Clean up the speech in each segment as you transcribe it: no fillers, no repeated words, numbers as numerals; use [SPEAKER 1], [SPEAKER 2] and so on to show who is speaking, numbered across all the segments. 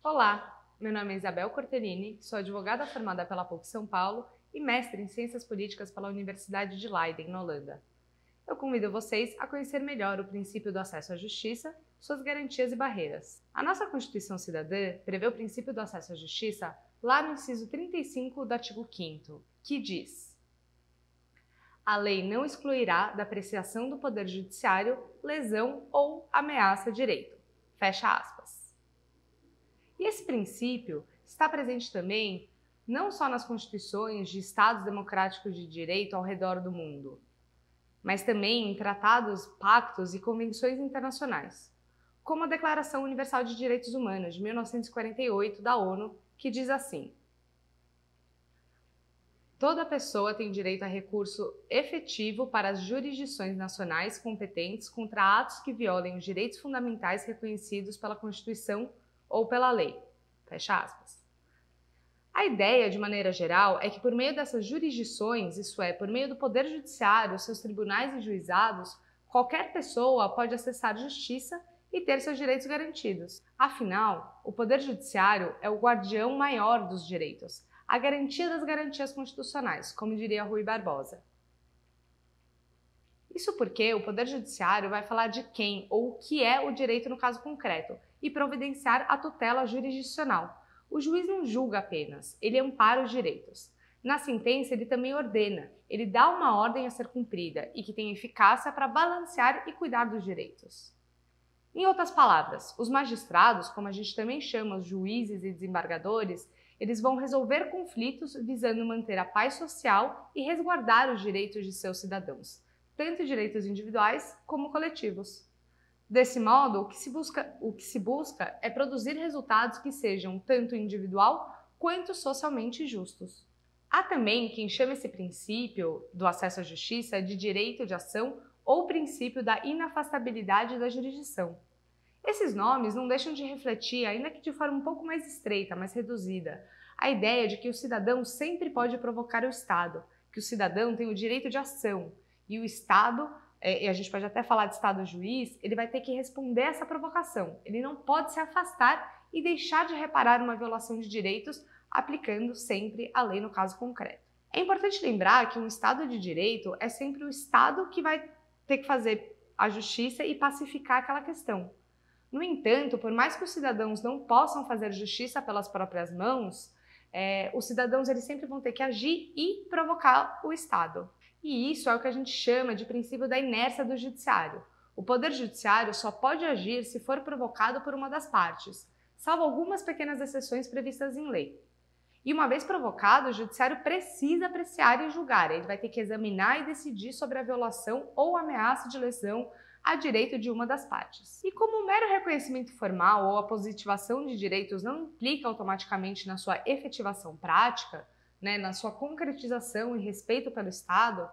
[SPEAKER 1] Olá, meu nome é Isabel Cortellini, sou advogada formada pela PUC São Paulo e mestre em Ciências Políticas pela Universidade de Leiden, na Holanda. Eu convido vocês a conhecer melhor o princípio do acesso à justiça, suas garantias e barreiras. A nossa Constituição Cidadã prevê o princípio do acesso à justiça lá no inciso 35 do artigo 5º, que diz: a lei não excluirá da apreciação do Poder Judiciário lesão ou ameaça a direito. Fecha aspas. E esse princípio está presente também não só nas constituições de Estados democráticos de direito ao redor do mundo, mas também em tratados, pactos e convenções internacionais, como a Declaração Universal de Direitos Humanos de 1948 da ONU, que diz assim: toda pessoa tem direito a recurso efetivo para as jurisdições nacionais competentes contra atos que violem os direitos fundamentais reconhecidos pela Constituição ou pela lei. Fecha aspas. A ideia, de maneira geral, é que por meio dessas jurisdições, isso é, por meio do Poder Judiciário, seus tribunais e juizados, qualquer pessoa pode acessar justiça e ter seus direitos garantidos. Afinal, o Poder Judiciário é o guardião maior dos direitos, a garantia das garantias constitucionais, como diria Rui Barbosa. Isso porque o Poder Judiciário vai falar de quem ou o que é o direito no caso concreto e providenciar a tutela jurisdicional. O juiz não julga apenas, ele ampara os direitos. Na sentença, ele também ordena, ele dá uma ordem a ser cumprida e que tem eficácia para balancear e cuidar dos direitos. Em outras palavras, os magistrados, como a gente também chama os juízes e desembargadores, eles vão resolver conflitos visando manter a paz social e resguardar os direitos de seus cidadãos, tanto direitos individuais como coletivos. Desse modo, o que se busca é produzir resultados que sejam tanto individual quanto socialmente justos. Há também quem chama esse princípio do acesso à justiça de direito de ação ou princípio da inafastabilidade da jurisdição. Esses nomes não deixam de refletir, ainda que de forma um pouco mais estreita, mais reduzida, a ideia de que o cidadão sempre pode provocar o Estado, que o cidadão tem o direito de ação e o Estado, e a gente pode até falar de Estado juiz, ele vai ter que responder a essa provocação. Ele não pode se afastar e deixar de reparar uma violação de direitos aplicando sempre a lei no caso concreto. É importante lembrar que um Estado de direito é sempre o Estado que vai ter que fazer a justiça e pacificar aquela questão. No entanto, por mais que os cidadãos não possam fazer justiça pelas próprias mãos, os cidadãos eles sempre vão ter que agir e provocar o Estado. E isso é o que a gente chama de princípio da inércia do judiciário. O poder judiciário só pode agir se for provocado por uma das partes, salvo algumas pequenas exceções previstas em lei. E uma vez provocado, o judiciário precisa apreciar e julgar. Ele vai ter que examinar e decidir sobre a violação ou ameaça de lesão a direito de uma das partes. E como o mero reconhecimento formal ou a positivação de direitos não implica automaticamente na sua efetivação prática, na sua concretização e respeito pelo Estado,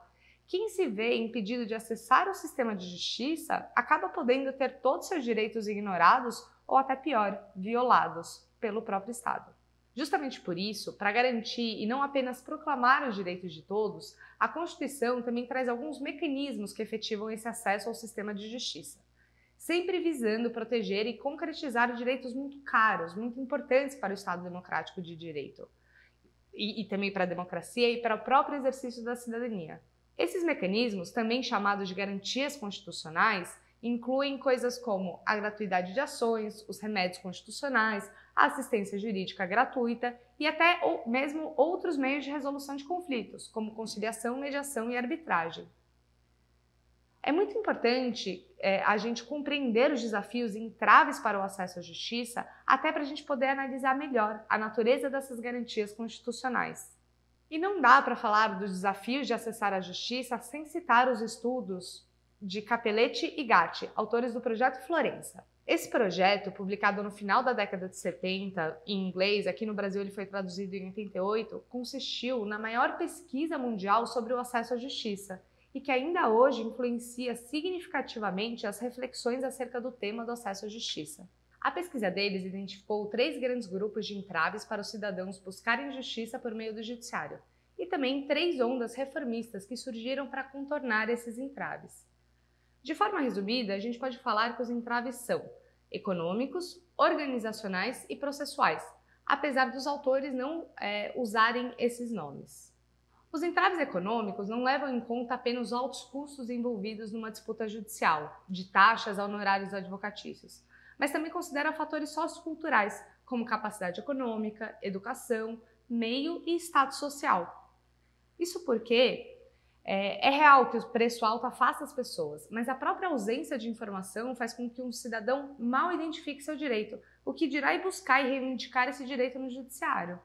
[SPEAKER 1] quem se vê impedido de acessar o sistema de justiça acaba podendo ter todos seus direitos ignorados ou até pior, violados pelo próprio Estado. Justamente por isso, para garantir e não apenas proclamar os direitos de todos, a Constituição também traz alguns mecanismos que efetivam esse acesso ao sistema de justiça, sempre visando proteger e concretizar direitos muito caros, muito importantes para o Estado democrático de direito, e também para a democracia e para o próprio exercício da cidadania. Esses mecanismos, também chamados de garantias constitucionais, incluem coisas como a gratuidade de ações, os remédios constitucionais, a assistência jurídica gratuita e até mesmo outros meios de resolução de conflitos, como conciliação, mediação e arbitragem. É muito importante a gente compreender os desafios e entraves para o acesso à justiça, até para a gente poder analisar melhor a natureza dessas garantias constitucionais. E não dá para falar dos desafios de acessar a justiça sem citar os estudos de Capelletti e Gatti, autores do Projeto Florença. Esse projeto, publicado no final da década de 70, em inglês, aqui no Brasil ele foi traduzido em 88, consistiu na maior pesquisa mundial sobre o acesso à justiça e que ainda hoje influencia significativamente as reflexões acerca do tema do acesso à justiça. A pesquisa deles identificou 3 grandes grupos de entraves para os cidadãos buscarem justiça por meio do judiciário e também 3 ondas reformistas que surgiram para contornar esses entraves. De forma resumida, a gente pode falar que os entraves são econômicos, organizacionais e processuais, apesar dos autores não usarem esses nomes. Os entraves econômicos não levam em conta apenas os altos custos envolvidos numa disputa judicial, de taxas a honorários advocatícios, mas também consideram fatores socioculturais, como capacidade econômica, educação, meio e status social. Isso porque é real que o preço alto afasta as pessoas, mas a própria ausência de informação faz com que um cidadão mal identifique seu direito, o que dirá ir buscar e reivindicar esse direito no judiciário.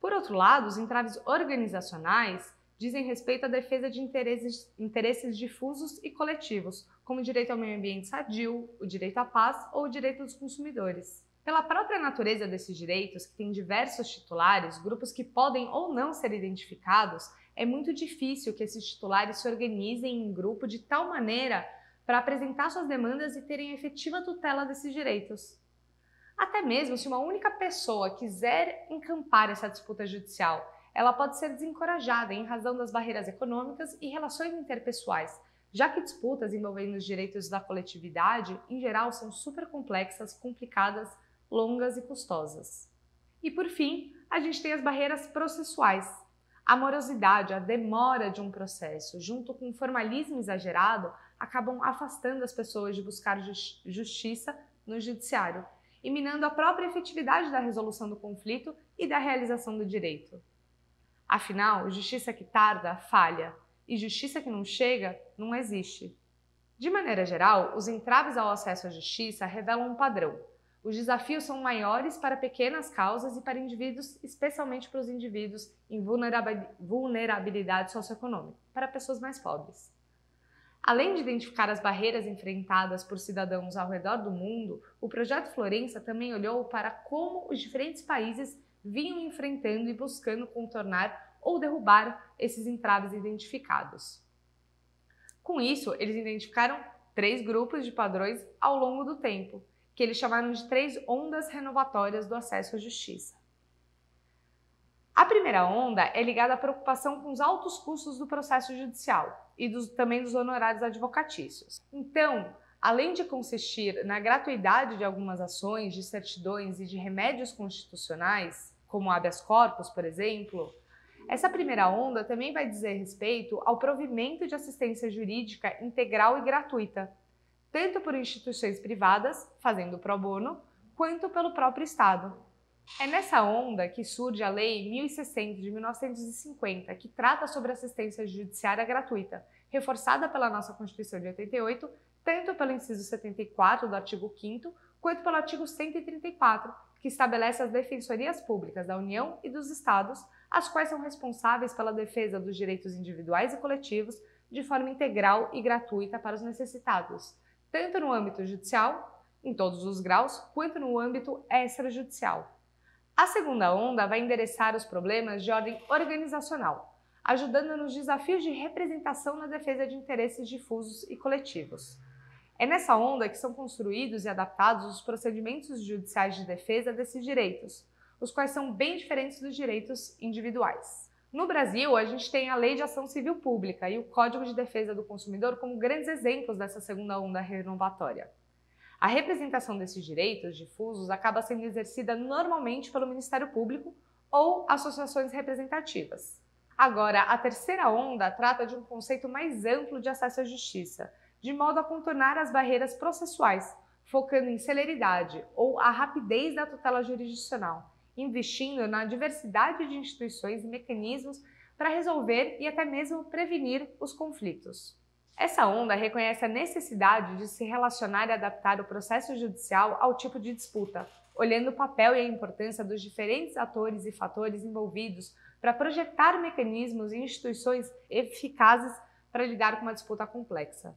[SPEAKER 1] Por outro lado, os entraves organizacionais dizem respeito à defesa de interesses difusos e coletivos, como o direito ao meio ambiente sadio, o direito à paz ou o direito dos consumidores. Pela própria natureza desses direitos, que tem diversos titulares, grupos que podem ou não ser identificados, é muito difícil que esses titulares se organizem em grupo de tal maneira para apresentar suas demandas e terem efetiva tutela desses direitos. Até mesmo se uma única pessoa quiser encampar essa disputa judicial, ela pode ser desencorajada em razão das barreiras econômicas e relações interpessoais, já que disputas envolvendo os direitos da coletividade, em geral, são super complexas, complicadas, longas e custosas. E por fim, a gente tem as barreiras processuais. A morosidade, a demora de um processo, junto com o formalismo exagerado, acabam afastando as pessoas de buscar justiça no judiciário e minando a própria efetividade da resolução do conflito e da realização do direito. Afinal, justiça que tarda, falha, e justiça que não chega, não existe. De maneira geral, os entraves ao acesso à justiça revelam um padrão. Os desafios são maiores para pequenas causas e para indivíduos, especialmente para os indivíduos em vulnerabilidade socioeconômica, para pessoas mais pobres. Além de identificar as barreiras enfrentadas por cidadãos ao redor do mundo, o Projeto Florença também olhou para como os diferentes países vinham enfrentando e buscando contornar ou derrubar esses entraves identificados. Com isso, eles identificaram 3 grupos de padrões ao longo do tempo, que eles chamaram de 3 ondas renovatórias do acesso à justiça. A primeira onda é ligada à preocupação com os altos custos do processo judicial e também dos honorários advocatícios. Então, além de consistir na gratuidade de algumas ações, de certidões e de remédios constitucionais, como habeas corpus, por exemplo, essa primeira onda também vai dizer respeito ao provimento de assistência jurídica integral e gratuita, tanto por instituições privadas, fazendo pro bono, quanto pelo próprio Estado. É nessa onda que surge a Lei 1060 de 1950, que trata sobre assistência judiciária gratuita, reforçada pela nossa Constituição de 88, tanto pelo inciso 74 do artigo 5º, quanto pelo artigo 134, que estabelece as defensorias públicas da União e dos Estados, as quais são responsáveis pela defesa dos direitos individuais e coletivos de forma integral e gratuita para os necessitados, tanto no âmbito judicial, em todos os graus, quanto no âmbito extrajudicial. A segunda onda vai endereçar os problemas de ordem organizacional, ajudando nos desafios de representação na defesa de interesses difusos e coletivos. É nessa onda que são construídos e adaptados os procedimentos judiciais de defesa desses direitos, os quais são bem diferentes dos direitos individuais. No Brasil, a gente tem a Lei de Ação Civil Pública e o Código de Defesa do Consumidor como grandes exemplos dessa segunda onda renovatória. A representação desses direitos difusos acaba sendo exercida normalmente pelo Ministério Público ou associações representativas. Agora, a terceira onda trata de um conceito mais amplo de acesso à justiça, de modo a contornar as barreiras processuais, focando em celeridade ou a rapidez da tutela jurisdicional, investindo na diversidade de instituições e mecanismos para resolver e até mesmo prevenir os conflitos. Essa onda reconhece a necessidade de se relacionar e adaptar o processo judicial ao tipo de disputa, olhando o papel e a importância dos diferentes atores e fatores envolvidos para projetar mecanismos e instituições eficazes para lidar com uma disputa complexa.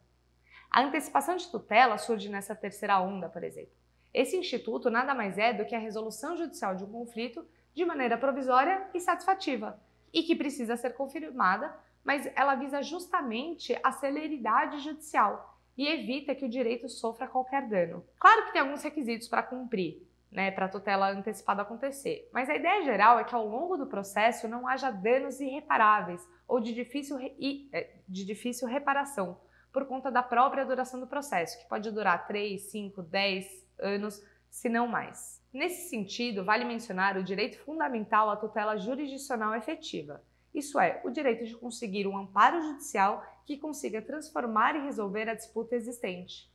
[SPEAKER 1] A antecipação de tutela surge nessa terceira onda, por exemplo. Esse instituto nada mais é do que a resolução judicial de um conflito de maneira provisória e satisfativa, e que precisa ser confirmada, mas ela visa justamente a celeridade judicial e evita que o direito sofra qualquer dano. Claro que tem alguns requisitos para cumprir, para a tutela antecipada acontecer, mas a ideia geral é que ao longo do processo não haja danos irreparáveis ou de difícil reparação, por conta da própria duração do processo, que pode durar 3, 5, 10 anos, se não mais. Nesse sentido, vale mencionar o direito fundamental à tutela jurisdicional efetiva, isso é, o direito de conseguir um amparo judicial que consiga transformar e resolver a disputa existente.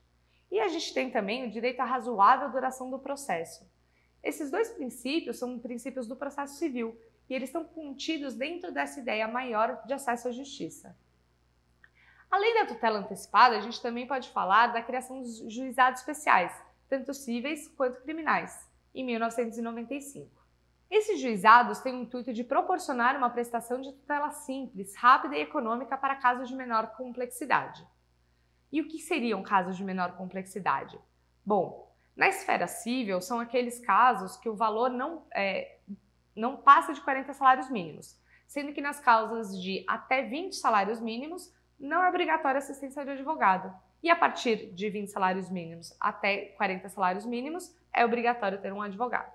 [SPEAKER 1] E a gente tem também o direito à razoável duração do processo. Esses dois princípios são princípios do processo civil e eles estão contidos dentro dessa ideia maior de acesso à justiça. Além da tutela antecipada, a gente também pode falar da criação dos juizados especiais, tanto cíveis quanto criminais, em 1995. Esses juizados têm o intuito de proporcionar uma prestação de tutela simples, rápida e econômica para casos de menor complexidade. E o que seriam casos de menor complexidade? Bom, na esfera civil são aqueles casos que o valor não passa de 40 salários mínimos, sendo que nas causas de até 20 salários mínimos não é obrigatória a assistência de advogado. E a partir de 20 salários mínimos até 40 salários mínimos é obrigatório ter um advogado.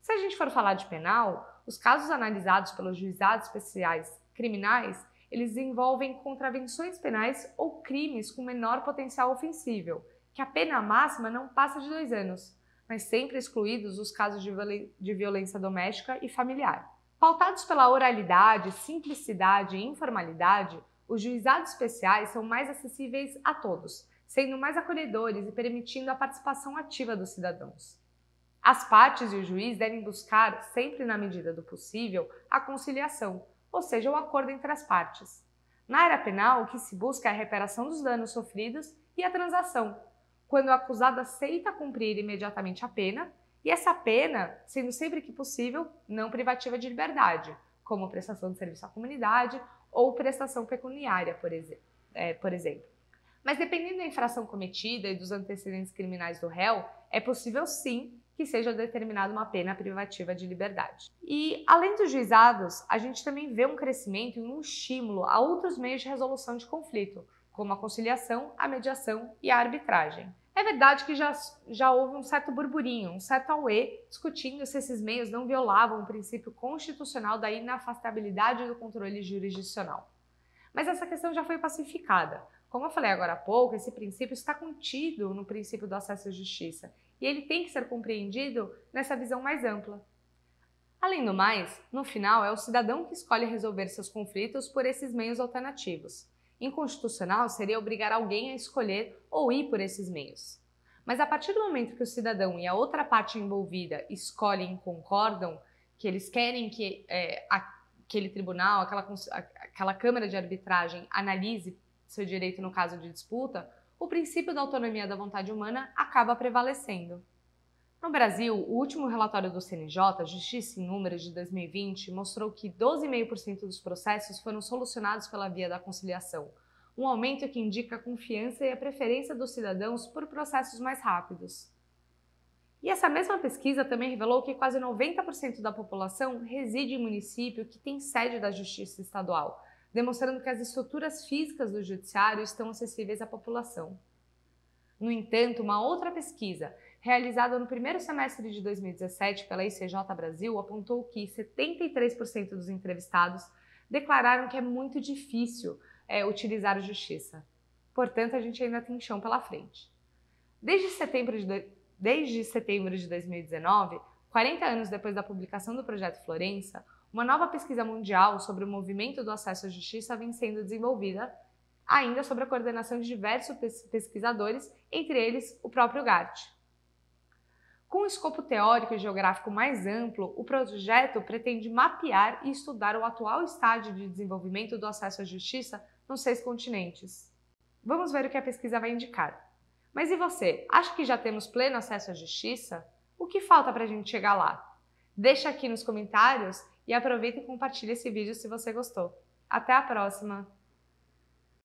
[SPEAKER 1] Se a gente for falar de penal, os casos analisados pelos juizados especiais criminais, eles envolvem contravenções penais ou crimes com menor potencial ofensível, que a pena máxima não passa de 2 anos, mas sempre excluídos os casos de violência doméstica e familiar. Pautados pela oralidade, simplicidade e informalidade, os juizados especiais são mais acessíveis a todos, sendo mais acolhedores e permitindo a participação ativa dos cidadãos. As partes e o juiz devem buscar, sempre na medida do possível, a conciliação, ou seja, o acordo entre as partes. Na área penal, o que se busca é a reparação dos danos sofridos e a transação, quando o acusado aceita cumprir imediatamente a pena, e essa pena, sendo sempre que possível, não privativa de liberdade, como prestação de serviço à comunidade ou prestação pecuniária, por exemplo. Mas dependendo da infração cometida e dos antecedentes criminais do réu, é possível sim que seja determinada uma pena privativa de liberdade. E, além dos juizados, a gente também vê um crescimento e um estímulo a outros meios de resolução de conflito, como a conciliação, a mediação e a arbitragem. É verdade que já houve um certo burburinho, um certo auê, discutindo se esses meios não violavam o princípio constitucional da inafastabilidade do controle jurisdicional. Mas essa questão já foi pacificada. Como eu falei agora há pouco, esse princípio está contido no princípio do acesso à justiça e ele tem que ser compreendido nessa visão mais ampla. Além do mais, no final é o cidadão que escolhe resolver seus conflitos por esses meios alternativos. Inconstitucional seria obrigar alguém a escolher ou ir por esses meios. Mas a partir do momento que o cidadão e a outra parte envolvida escolhem e concordam que eles querem que aquele tribunal, aquela câmara de arbitragem analise seu direito no caso de disputa, o princípio da autonomia da vontade humana acaba prevalecendo. No Brasil, o último relatório do CNJ, Justiça em Números de 2020, mostrou que 12,5% dos processos foram solucionados pela via da conciliação, um aumento que indica a confiança e a preferência dos cidadãos por processos mais rápidos. E essa mesma pesquisa também revelou que quase 90% da população reside em município que tem sede da Justiça Estadual, demonstrando que as estruturas físicas do judiciário estão acessíveis à população. No entanto, uma outra pesquisa, realizada no primeiro semestre de 2017 pela ICJ Brasil, apontou que 73% dos entrevistados declararam que é muito difícil utilizar a justiça. Portanto, a gente ainda tem chão pela frente. Desde setembro de 2019, 40 anos depois da publicação do Projeto Florença, uma nova pesquisa mundial sobre o movimento do acesso à justiça vem sendo desenvolvida, ainda sob a coordenação de diversos pesquisadores, entre eles o próprio Gart. Com um escopo teórico e geográfico mais amplo, o projeto pretende mapear e estudar o atual estágio de desenvolvimento do acesso à justiça nos 6 continentes. Vamos ver o que a pesquisa vai indicar. Mas e você? Acha que já temos pleno acesso à justiça? O que falta para a gente chegar lá? Deixa aqui nos comentários e aproveita e compartilha esse vídeo se você gostou. Até a próxima!